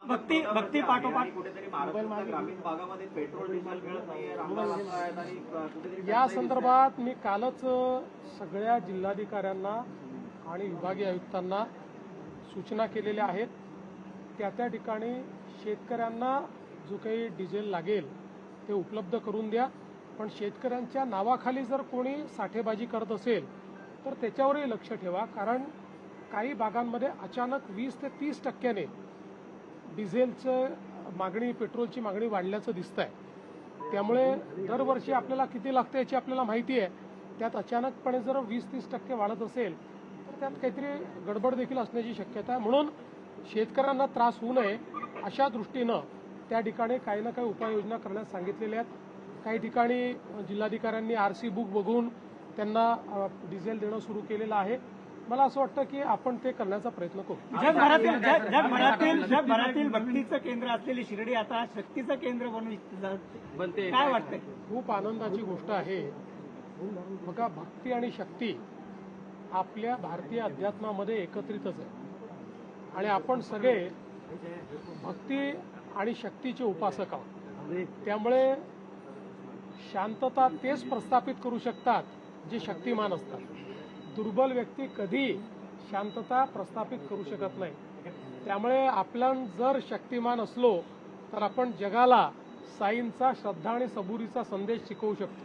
भक्ती पाठोपाठ कुठेतरी महाराष्ट्राच्या ग्रामीण भागामध्ये पेट्रोल डिझेल मिळत नाहीये, रांगा लागत आहेत आणि कुठेतरी या संदर्भात मी कालच सगळ्या जिल्हाधिकाऱ्यांना आणि विभागीय आयुक्तांना सूचना केलेल्या आहेत. त्या ठिकाणी शेतकऱ्यांना जो काही डिझेल लागेल ते उपलब्ध करून द्या. पण शेतकऱ्यांच्या नावाखाली जर कोणी साठेबाजी करत असेल तर त्याच्यावरही लक्ष ठेवा, कारण काही भागांमध्ये अचानक 20 ते 30% डिझेलचं मागणी, पेट्रोलची मागणी वाढल्याचं दिसत आहे. त्यामुळे दरवर्षी आपल्याला किती लागतं याची आपल्याला माहिती आहे. त्यात अचानकपणे जर 20-30% वाढत असेल तर त्यात काहीतरी गडबड देखील असण्याची शक्यता आहे. म्हणून शेतकऱ्यांना त्रास होऊ नये अशा दृष्टीनं त्या ठिकाणी काही ना काही उपाययोजना करण्यास सांगितलेल्या आहेत. काही ठिकाणी जिल्हाधिकाऱ्यांनी RC बुक बघून त्यांना डिझेल देणं सुरू केलेलं आहे. मला असं वाटतं की आपण ते करण्याचा प्रयत्न करू. जगभरातील भक्तीचं केंद्र असलेली शिर्डी आता शक्तीचं केंद्र बनते, काय वाटतंय? खूप आनंदाची गोष्ट आहे. बघा, भक्ती आणि शक्ती आपल्या भारतीय अध्यात्मामध्ये एकत्रितच आहे आणि आपण सगळे भक्ती आणि शक्तीचे उपासक आहोत. त्यामुळे शांतता तेच प्रस्थापित करू शकतात जे शक्तिमान असतात. दुर्बल व्यक्ती कधी शांतता प्रस्थापित करू शकत नाही. त्यामुळे आपण जर शक्तिमान असलो तर आपण जगाला साईंचा श्रद्धा आणि सबुरीचा संदेश शिकवू शकतो.